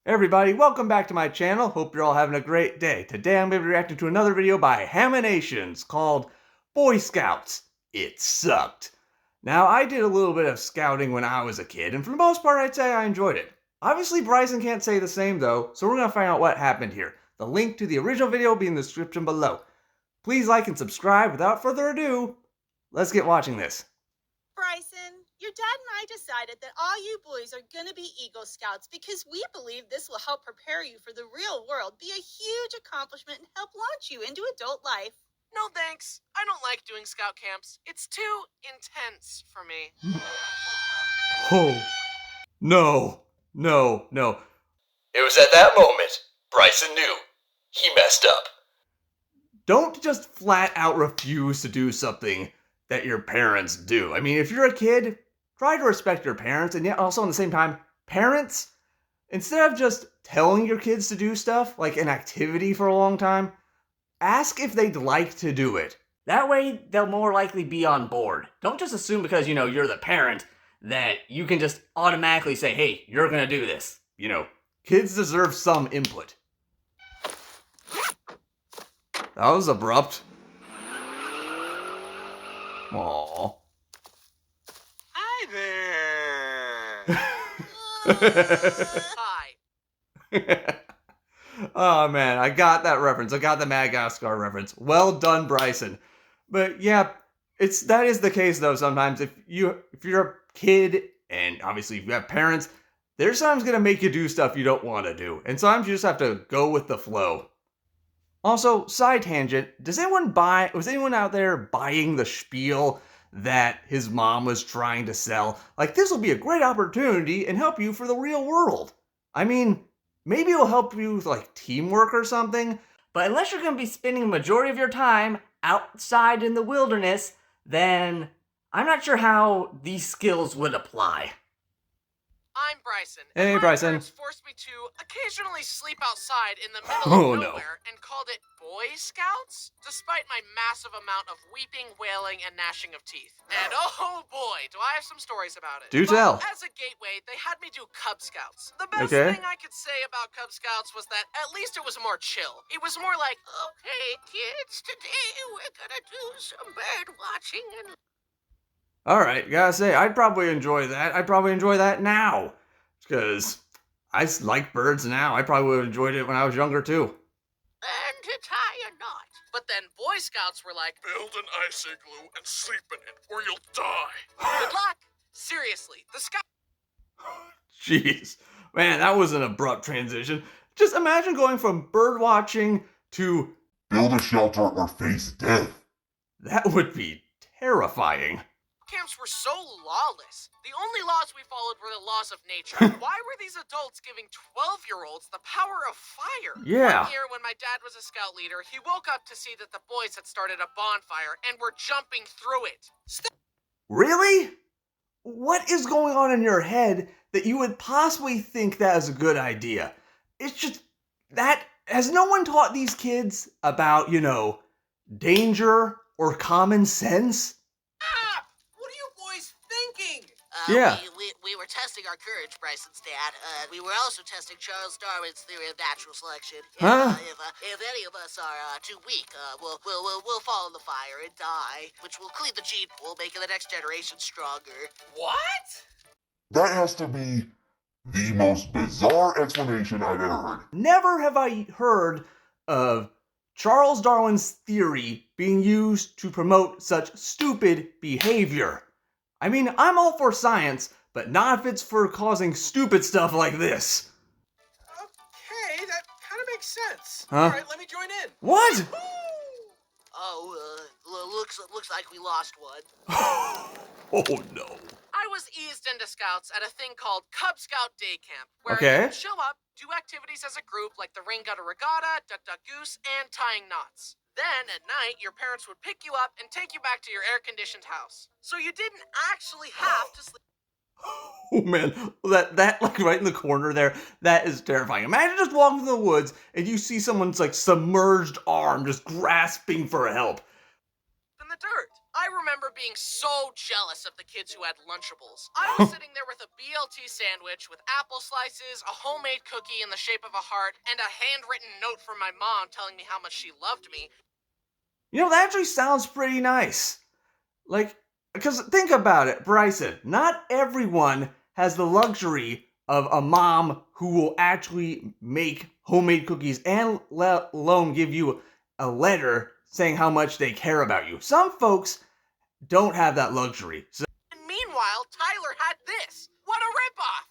Hey everybody, welcome back to my channel. Hope you're all having a great day. Today I'm going to be reacting to another video by Haminations called Boy Scouts. It sucked. Now, I did a little bit of scouting when I was a kid, and for the most part, I'd say I enjoyed it. Obviously, Bryson can't say the same though, so we're going to find out what happened here. The link to the original video will be in the description below. Please like and subscribe. Without further ado, let's get watching this. Bryson, your dad and I decided that all you boys are gonna be Eagle Scouts because we believe this will help prepare you for the real world, be a huge accomplishment, and help launch you into adult life. No thanks. I don't like doing scout camps. It's too intense for me. Oh, no. It was at that moment Bryson knew he messed up. Don't just flat out refuse to do something that your parents do. I mean, if you're a kid, try to respect your parents, and yet also at the same time, parents, instead of just telling your kids to do stuff, like an activity for a long time, ask if they'd like to do it. That way, they'll more likely be on board. Don't just assume because, you're the parent that you can just automatically say, hey, you're gonna do this. Kids deserve some input. That was abrupt. Aww. Hi there. Hi. Oh man, I got that reference. I got the Madagascar reference. Well done, Bryson. But yeah, that is the case though. Sometimes if you're a kid and obviously if you have parents, they're sometimes gonna make you do stuff you don't want to do, and sometimes you just have to go with the flow. Also, side tangent, was anyone out there buying the spiel that his mom was trying to sell? Like, this will be a great opportunity and help you for the real world. I mean, maybe it'll help you with, like, teamwork or something, but unless you're going to be spending the majority of your time outside in the wilderness, then I'm not sure how these skills would apply. I'm Bryson. Hey, and my Bryson. parents forced me to occasionally sleep outside in the middle of nowhere and called it Boy Scouts, despite my massive amount of weeping, wailing, and gnashing of teeth. And oh boy, do I have some stories about it. Do tell. As a gateway, they had me do Cub Scouts. The best Okay. thing I could say about Cub Scouts was that at least it was more chill. It was more like, okay, kids, today we're gonna do some bird watching and... Alright, gotta say, I'd probably enjoy that. I'd probably enjoy that now. Because I like birds now. I probably would have enjoyed it when I was younger too. And to tie a knot. But then Boy Scouts were like, build an ice igloo and sleep in it, or you'll die. Good luck. Seriously, the Scouts... Jeez. Man, that was an abrupt transition. Just imagine going from bird watching to build a shelter or face death. That would be terrifying. Camps were so lawless. The only laws we followed were the laws of nature. Why were these adults giving 12-year-olds the power of fire? Yeah. One year when my dad was a scout leader, he woke up to see that the boys had started a bonfire and were jumping through it. Really? What is going on in your head that you would possibly think that is a good idea? It's just that, has no one taught these kids about, danger or common sense? Yeah. We were testing our courage, Bryson's dad. We were also testing Charles Darwin's theory of natural selection. Huh? If any of us are too weak, we'll fall in the fire and die, which will clean the gene pool, making the next generation stronger. What? That has to be the most bizarre explanation I've ever heard. Never have I heard of Charles Darwin's theory being used to promote such stupid behavior. I mean, I'm all for science, but not if it's for causing stupid stuff like this. Okay, that kind of makes sense. Huh? All right, let me join in. What? Looks like we lost one. Oh no. I was eased into Scouts at a thing called Cub Scout Day Camp, where Okay. you show up, do activities as a group like the Ring Gutter Regatta, Duck Duck Goose, and tying knots. Then, at night, your parents would pick you up and take you back to your air-conditioned house. So you didn't actually have to sleep. Oh man, that like right in the corner there, that is terrifying. Imagine just walking through the woods and you see someone's like submerged arm just grasping for help. In the dirt. I remember being so jealous of the kids who had Lunchables. I was sitting there with a BLT cheese sandwich with apple slices, a homemade cookie in the shape of a heart, and a handwritten note from my mom telling me how much she loved me. You know, that actually sounds pretty nice. Like, because think about it, Bryson, not everyone has the luxury of a mom who will actually make homemade cookies and let alone give you a letter saying how much they care about you. Some folks don't have that luxury. So And meanwhile, Tyler had this. What a ripoff!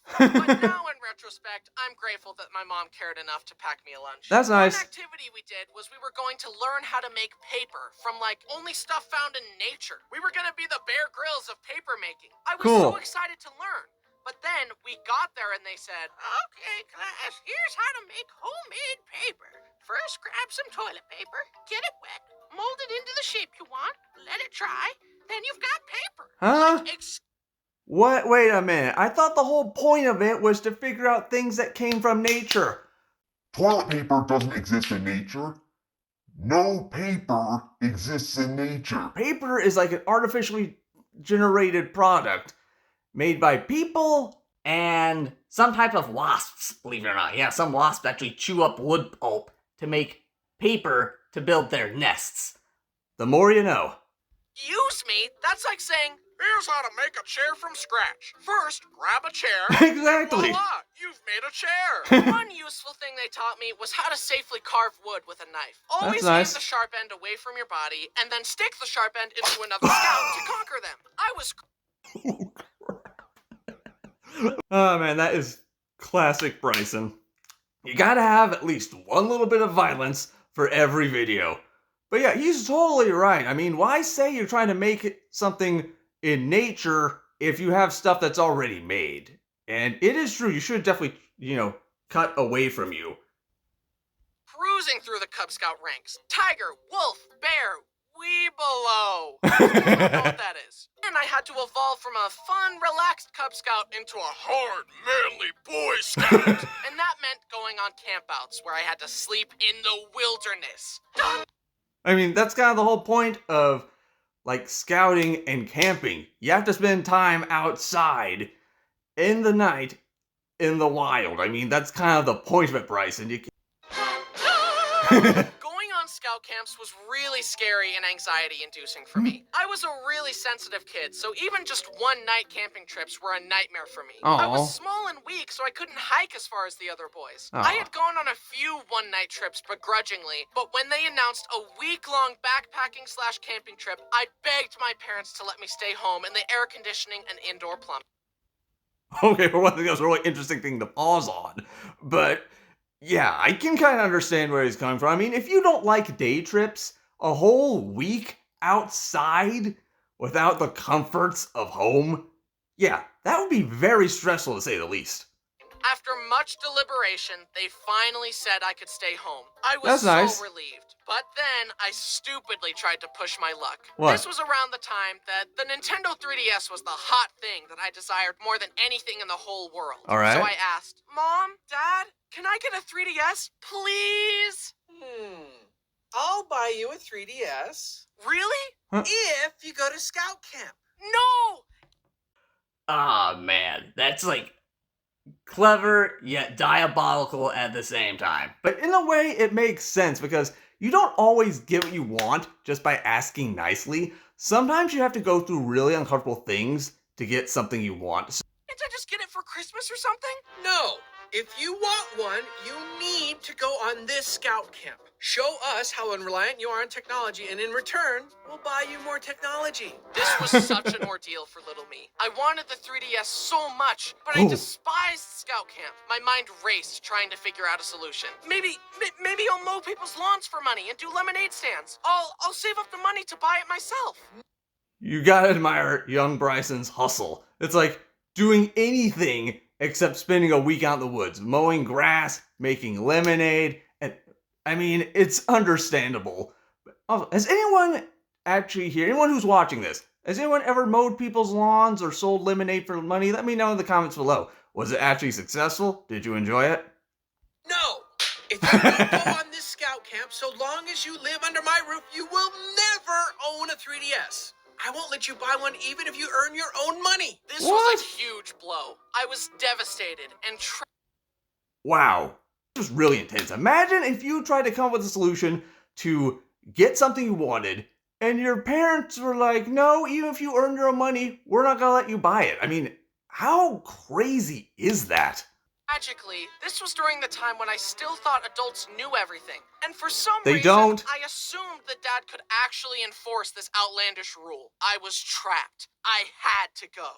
But now, in retrospect, I'm grateful that my mom cared enough to pack me a lunch. That's nice. One activity we did was we were going to learn how to make paper from, like, only stuff found in nature. We were going to be the Bear Grylls of paper making. I was Cool. so excited to learn. But then we got there and they said, "Okay, class, here's how to make homemade paper. First, grab some toilet paper, get it wet, mold it into the shape you want, let it dry, then you've got paper." Huh? Like, What? Wait a minute. I thought the whole point of it was to figure out things that came from nature. Toilet paper doesn't exist in nature. No paper exists in nature. Paper is like an artificially generated product made by people and some type of wasps, believe it or not. Yeah, some wasps actually chew up wood pulp to make paper to build their nests. The more you know. use me? That's like saying, "Here's how to make a chair from scratch. First, grab a chair. Exactly. Voila, you've made a chair." One useful thing they taught me was how to safely carve wood with a knife. Always nice. aim the sharp end away from your body, and then stick the sharp end into another scout to conquer them. I was Oh man, that is classic Bryson. You gotta have at least one little bit of violence for every video. But yeah, he's totally right. I mean, why say you're trying to make something in nature if you have stuff that's already made? And it is true, you should definitely, cut away from you. cruising through the Cub Scout ranks. Tiger, wolf, bear, weebelo. I don't know what that is. And I had to evolve from a fun, relaxed Cub Scout into a hard, manly Boy Scout. And that meant going on campouts where I had to sleep in the wilderness. I mean, that's kind of the whole point of, like, scouting and camping. You have to spend time outside, in the night, in the wild. I mean, that's kind of the point of it, Bryson. Going on scout camps was really scary and anxiety-inducing for me. I was a really sensitive kid, so even just one-night camping trips were a nightmare for me. I Aw. was small and weak, so I couldn't hike as far as the other boys. Aw. I had gone on a few one-night trips begrudgingly, but when they announced a week-long backpacking/camping trip, I begged my parents to let me stay home in the air conditioning and indoor plumbing. Okay, for one thing, that was a really interesting thing to pause on. But yeah, I can kind of understand where he's coming from. I mean, if you don't like day trips, a whole week outside without the comforts of home, yeah, that would be very stressful to say the least. After much deliberation, they finally said I could stay home. I was That's nice. so relieved. But then I stupidly tried to push my luck. What? This was around the time that the Nintendo 3DS was the hot thing that I desired more than anything in the whole world. All right. So I asked, "Mom, Dad, can I get a 3DS, please?" I'll buy you a 3DS Really? if you go to scout camp. No! Ah, man, that's like clever yet diabolical at the same time. But in a way, it makes sense because you don't always get what you want just by asking nicely. Sometimes you have to go through really uncomfortable things to get something you want. Can't I just get it for Christmas or something? No. If you want one, you need to go on this scout camp. Show us how unreliant you are on technology, and in return, we'll buy you more technology. This was such an ordeal for little me. I wanted the 3DS so much, but I Ooh. despised scout camp. My mind raced trying to figure out a solution. Maybe I'll mow people's lawns for money and do lemonade stands. I'll save up the money to buy it myself. You gotta admire young Bryson's hustle. It's like doing anything except spending a week out in the woods, mowing grass, making lemonade, and I mean, it's understandable. Also, has anyone actually here, anyone who's watching this, has anyone ever mowed people's lawns or sold lemonade for money? Let me know in the comments below. Was it actually successful? Did you enjoy it? No. If you don't go on this scout camp, so long as you live under my roof, you will never own a 3DS. I won't let you buy one even if you earn your own money. This What? was a huge blow. I was devastated and Wow. This was really intense. Imagine if you tried to come up with a solution to get something you wanted, and your parents were like, no, even if you earn your own money, we're not gonna let you buy it. I mean, how crazy is that? tragically, this was during the time when I still thought adults knew everything. And for some They reason, don't. I assumed that Dad could actually enforce this outlandish rule. I was trapped. I had to go.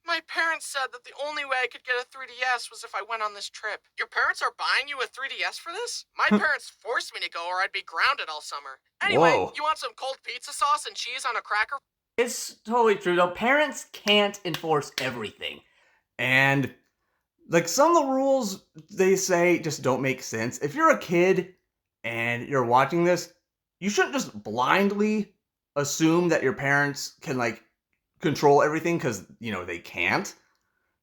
My parents said that the only way I could get a 3DS was if I went on this trip. Your parents are buying you a 3DS for this? My parents forced me to go or I'd be grounded all summer. Anyway, Whoa. you want some cold pizza sauce and cheese on a cracker? It's totally true, though. Parents can't enforce everything. And like some of the rules they say just don't make sense. If you're a kid and you're watching this, you shouldn't just blindly assume that your parents can like control everything because they can't.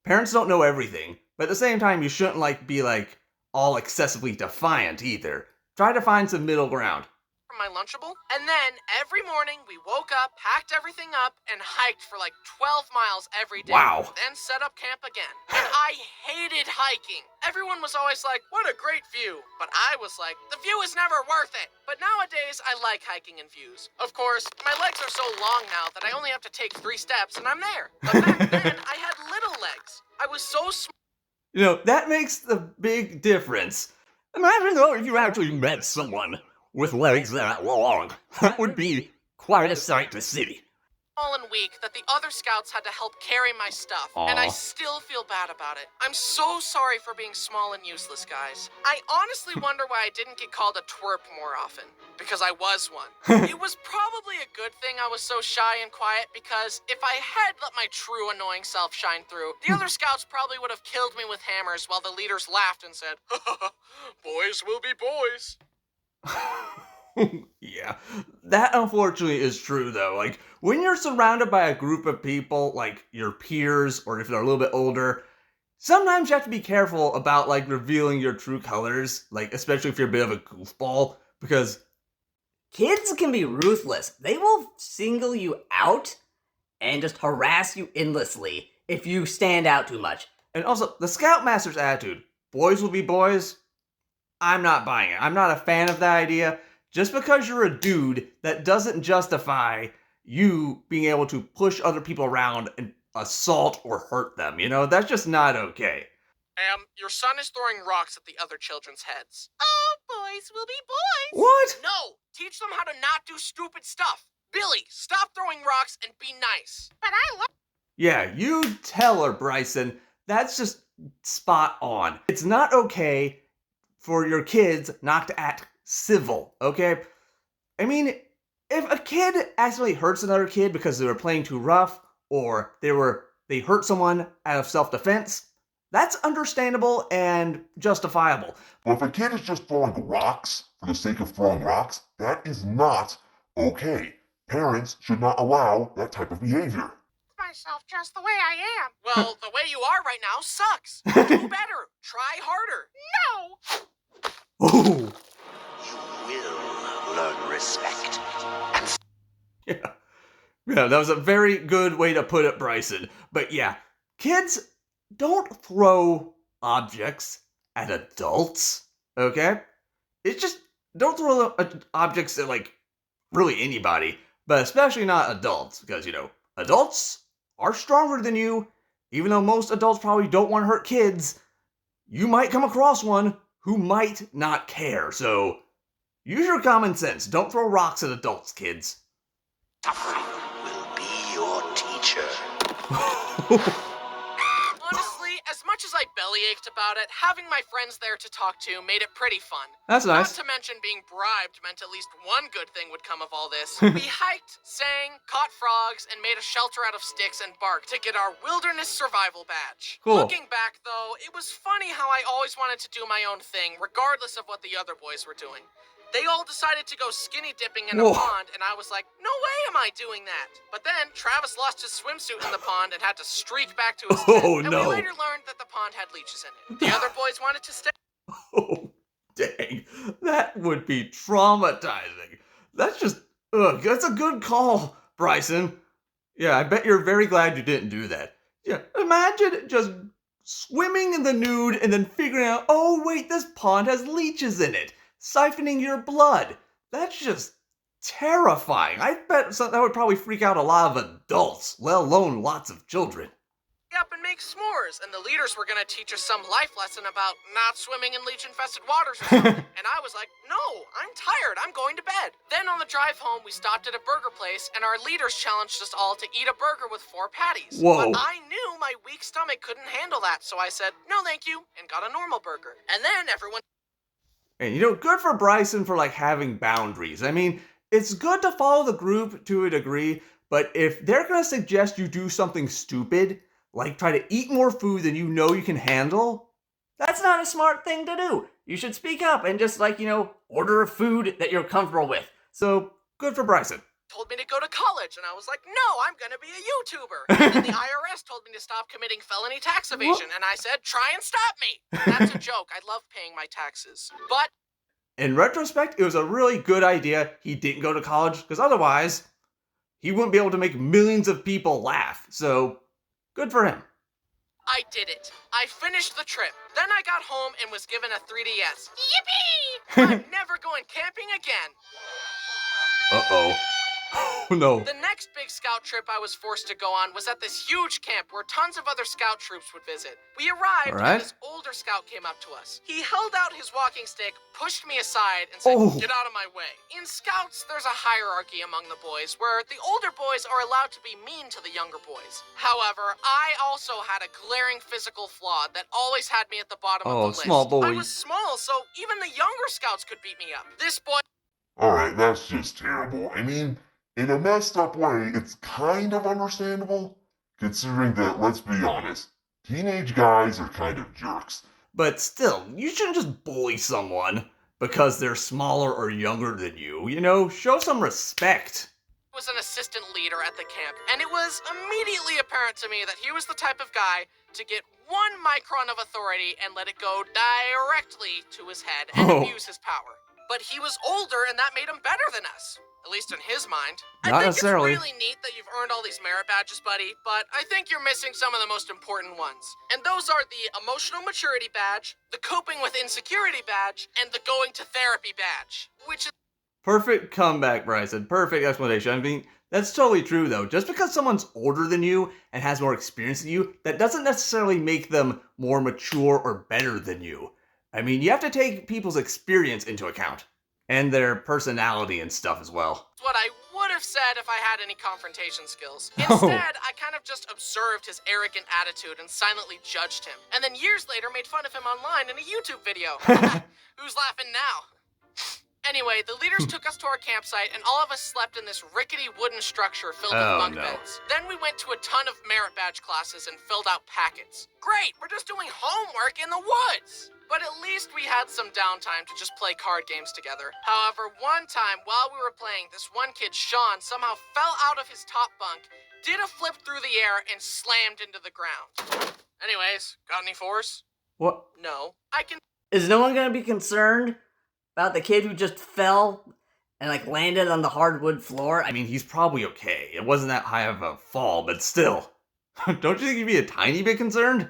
Parents don't know everything, but at the same time you shouldn't like be like all excessively defiant either. Try to find some middle ground. From my Lunchable. And then every morning we woke up, packed everything up, and hiked for like 12 miles every day. Wow. Then set up camp again. And I hated hiking. Everyone was always like, what a great view. But I was like, the view is never worth it. But nowadays I like hiking and views. Of course, my legs are so long now that I only have to take 3 steps and I'm there. But back then I had little legs. I was so small. That makes the big difference. Imagine though if you actually met someone with legs that long. That would be quite a sight to see. And weak that the other scouts had to help carry my stuff, and I still feel bad about it. I'm so sorry for being small and useless, guys. I honestly wonder why I didn't get called a twerp more often, because I was one. It was probably a good thing I was so shy and quiet, because if I had let my true annoying self shine through, the other scouts probably would have killed me with hammers while the leaders laughed and said, boys will be boys. Yeah, that unfortunately is true though. Like, when you're surrounded by a group of people, like your peers, or if they're a little bit older, sometimes you have to be careful about like revealing your true colors, like especially if you're a bit of a goofball, because Kids can be ruthless. They will single you out and just harass you endlessly if you stand out too much. and also the Scoutmaster's attitude, boys will be boys, I'm not buying it. I'm not a fan of that idea. Just because you're a dude, that doesn't justify you being able to push other people around and assault or hurt them. That's just not okay. Your son is throwing rocks at the other children's heads. Oh, boys will be boys. What? No! Teach them how to not do stupid stuff. Billy, stop throwing rocks and be nice. But I love. Yeah, you tell her, Bryson. That's just spot on. It's not okay for your kids not to act civil, okay? I mean, if a kid accidentally hurts another kid because they were playing too rough, or they hurt someone out of self-defense, that's understandable and justifiable. But if a kid is just throwing rocks for the sake of throwing rocks, that is not okay. Parents should not allow that type of behavior. Myself just the way I am. Well, the way you are right now sucks. Do better. Try harder. No. Oh, You will learn respect. yeah. Yeah, that was a very good way to put it, Bryson. But yeah, kids, don't throw objects at adults, okay? It's just, don't throw objects at, like, really anybody, but especially not adults, because, adults are stronger than you. Even though most adults probably don't want to hurt kids, you might come across one who might not care, so use your common sense. Don't throw rocks at adults, kids. Suffering will be your teacher. Honestly, as much as I bellyached about it, having my friends there to talk to made it pretty fun. That's nice. Not to mention being bribed meant at least one good thing would come of all this. We hiked, sang, caught frogs, and made a shelter out of sticks and bark to get our wilderness survival badge. Cool. Looking back, though, it was funny how I always wanted to do my own thing, regardless of what the other boys were doing. They all decided to go skinny dipping in a Whoa. pond, and I was like, no way am I doing that. But then Travis lost his swimsuit in the pond and had to streak back to his tent. Oh, and no. we later learned that the pond had leeches in it. The other boys wanted to stay. Oh, dang. That would be traumatizing. That's just Ugh, that's a good call, Bryson. Yeah, I bet you're very glad you didn't do that. Yeah, imagine just swimming in the nude and then figuring out, oh wait, this pond has leeches in it, siphoning your blood. That's just terrifying. I bet that would probably freak out a lot of adults, let alone lots of children. Up and make s'mores, and the leaders were gonna teach us some life lesson about not swimming in leech-infested waters or something. And I was like, no, I'm tired, I'm going to bed. Then on the drive home, we stopped at a burger place, and our leaders challenged us all to eat a burger with 4 patties. Whoa. But I knew my weak stomach couldn't handle that, so I said, no thank you, and got a normal burger. And then everyone... And good for Bryson for having boundaries. I mean, it's good to follow the group to a degree, but if they're gonna suggest you do something stupid, like try to eat more food than you know you can handle, That's not a smart thing to do. You should speak up and just, order a food that you're comfortable with. so good for Bryson. told me to go to college, and I was like, no, I'm gonna be a YouTuber. And then the IRS told me to stop committing felony tax evasion, and I said, try and stop me. That's a joke. I love paying my taxes. But In retrospect, it was a really good idea he didn't go to college, because otherwise, he wouldn't be able to make millions of people laugh. So, good for him. I did it. I finished the trip. Then I got home and was given a 3DS. Yippee! I'm never going camping again. Uh-oh. Oh, no. The next big scout trip I was forced to go on was at this huge camp where tons of other scout troops would visit. We arrived and this older scout came up to us. He held out his walking stick, pushed me aside, and said, get out of my way. In scouts, there's a hierarchy among the boys where the older boys are allowed to be mean to the younger boys. However, I also had a glaring physical flaw that always had me at the bottom of the list. Small boy. I was small, so even the younger scouts could beat me up. This boy... Alright, that's just terrible. I mean, in a messed up way, it's kind of understandable, considering that, let's be honest, teenage guys are kind of jerks. But still, you shouldn't just bully someone because they're smaller or younger than you. Show some respect. Was an assistant leader at the camp, and it was immediately apparent to me that he was the type of guy to get 1 micron of authority and let it go directly to his head and abuse his power. But he was older, and that made him better than us. At least in his mind. Not I think necessarily. It's really neat that you've earned all these merit badges, buddy, but I think you're missing some of the most important ones. And those are the emotional maturity badge, the coping with insecurity badge, and the going to therapy badge, which is... Perfect comeback, Bryson. Perfect explanation. I mean, that's totally true, though. Just because someone's older than you and has more experience than you, that doesn't necessarily make them more mature or better than you. I mean, you have to take people's experience into account. And their personality and stuff as well. What I would have said if I had any confrontation skills. Instead, I kind of just observed his arrogant attitude and silently judged him. And then years later made fun of him online in a YouTube video. Who's laughing now? Anyway, the leaders took us to our campsite, and all of us slept in this rickety wooden structure filled with bunk beds. Then we went to a ton of merit badge classes and filled out packets. Great, we're just doing homework in the woods! But at least we had some downtime to just play card games together. However, one time while we were playing, this one kid, Sean, somehow fell out of his top bunk, did a flip through the air, and slammed into the ground. Anyways, got any force? What? No. Is no one gonna be concerned about the kid who just fell and landed on the hardwood floor? I mean, he's probably okay. It wasn't that high of a fall, but still. Don't you think you'd be a tiny bit concerned?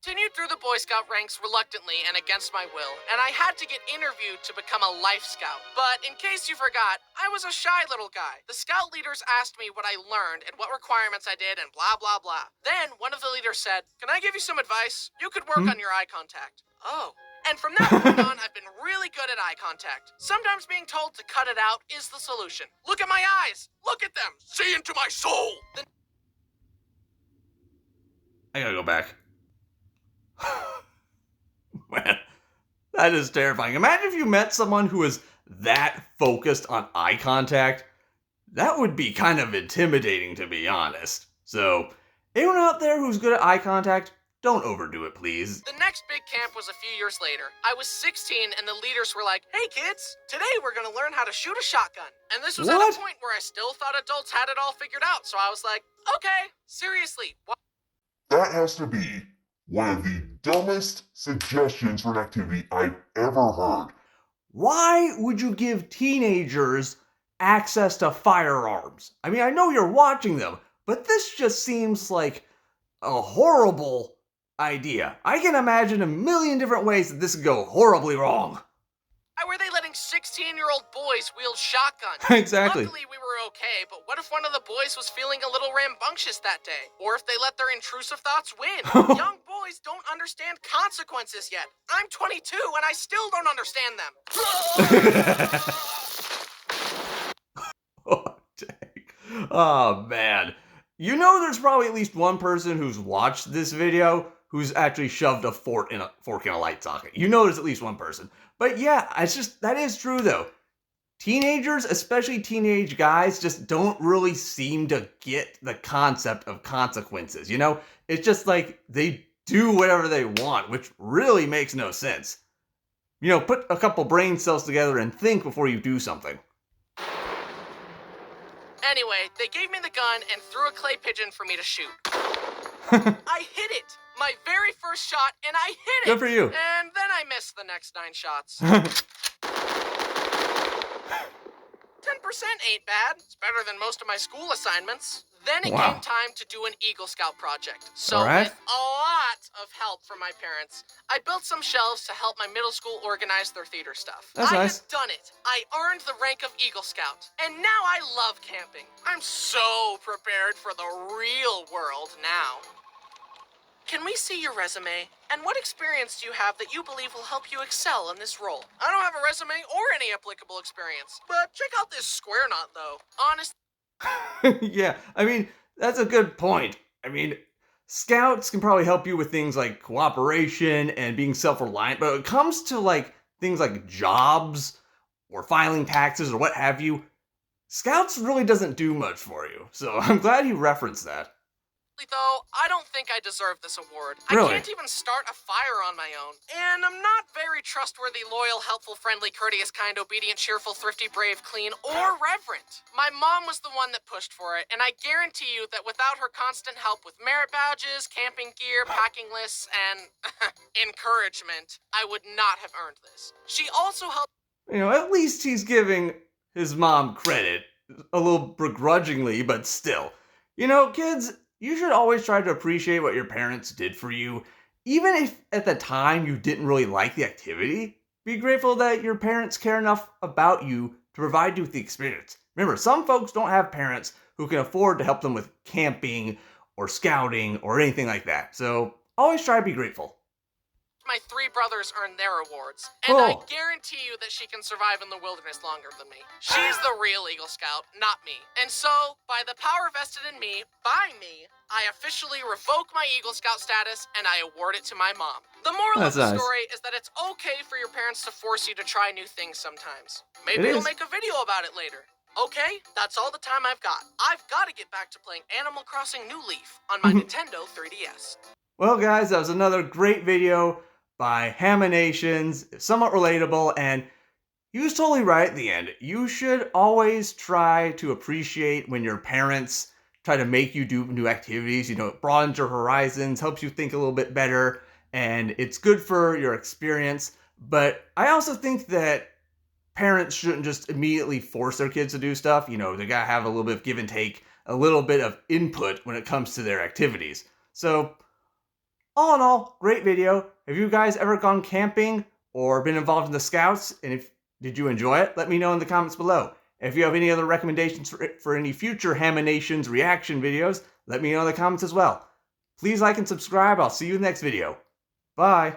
Continued through the Boy Scout ranks reluctantly and against my will, and I had to get interviewed to become a Life Scout. But in case you forgot, I was a shy little guy. The Scout leaders asked me what I learned and what requirements I did and blah, blah, blah. Then one of the leaders said, can I give you some advice? You could work on your eye contact. Oh. And from that point on, I've been really good at eye contact. Sometimes being told to cut it out is the solution. Look at my eyes! Look at them! See into my soul! I gotta go back. Man, that is terrifying. Imagine if you met someone who was that focused on eye contact. That would be kind of intimidating, to be honest. So, anyone out there who's good at eye contact, don't overdo it, please. The next big camp was a few years later. I was 16 and the leaders were like, hey kids, today we're gonna learn how to shoot a shotgun. And this was at a point where I still thought adults had it all figured out. So I was like, okay, seriously. That has to be one of the dumbest suggestions for an activity I've ever heard. Why would you give teenagers access to firearms. I mean, I know you're watching them, but this just seems like a horrible idea. I can imagine a million different ways that this could go horribly wrong. Why were they letting 16-year-old boys wield shotguns? Exactly. Luckily, we were okay, but what if one of the boys was feeling a little rambunctious that day? Or if they let their intrusive thoughts win? Young boys don't understand consequences yet. I'm 22 and I still don't understand them. Oh, dang. Oh, man. You know there's probably at least one person who's watched this video who's actually shoved a fork in a light socket. You know there's at least one person. But yeah, that is true though. Teenagers, especially teenage guys, just don't really seem to get the concept of consequences, you know? It's just like they do whatever they want, which really makes no sense. You know, put a couple brain cells together and think before you do something. Anyway, they gave me the gun and threw a clay pigeon for me to shoot. I hit it! My very first shot, and I hit it! Good for you. And then I missed the next 9 shots. 10% ain't bad. It's better than most of my school assignments. Then it came time to do an Eagle Scout project. So with a lot of help from my parents, I built some shelves to help my middle school organize their theater stuff. That's nice. Have done it. I earned the rank of Eagle Scout. And now I love camping. I'm so prepared for the real world now. Can we see your resume? And what experience do you have that you believe will help you excel in this role? I don't have a resume or any applicable experience. But check out this square knot, though. Honest. Yeah, I mean, that's a good point. I mean, scouts can probably help you with things like cooperation and being self-reliant, but when it comes to like things like jobs or filing taxes or what have you, scouts really doesn't do much for you. So I'm glad you referenced that. Though, I don't think I deserve this award. Really? I can't even start a fire on my own. And I'm not very trustworthy, loyal, helpful, friendly, courteous, kind, obedient, cheerful, thrifty, brave, clean, or reverent. My mom was the one that pushed for it, and I guarantee you that without her constant help with merit badges, camping gear, packing lists, and encouragement, I would not have earned this. She also helped. You know, at least he's giving his mom credit. A little begrudgingly, but still. You know, kids, you should always try to appreciate what your parents did for you. Even if at the time you didn't really like the activity, be grateful that your parents care enough about you to provide you with the experience. Remember, some folks don't have parents who can afford to help them with camping or scouting or anything like that. So always try to be grateful. My 3 brothers earned their awards, Cool. and I guarantee you that she can survive in the wilderness longer than me. She's the real Eagle Scout, not me. And so, by the power vested in me, by me, I officially revoke my Eagle Scout status, and I award it to my mom. The moral of the story is that it's okay for your parents to force you to try new things sometimes. Maybe we'll make a video about it later. Okay, that's all the time I've got. I've got to get back to playing Animal Crossing New Leaf on my Nintendo 3DS. Well, guys, that was another great video by Haminations, somewhat relatable, and he was totally right at the end. You should always try to appreciate when your parents try to make you do new activities. You know, it broadens your horizons, helps you think a little bit better, and it's good for your experience. But I also think that parents shouldn't just immediately force their kids to do stuff. You know, they gotta have a little bit of give and take, a little bit of input when it comes to their activities. So, all in all, great video. Have you guys ever gone camping or been involved in the Scouts? And did you enjoy it? Let me know in the comments below. If you have any other recommendations for any future Haminations reaction videos, let me know in the comments as well. Please like and subscribe. I'll see you in the next video. Bye.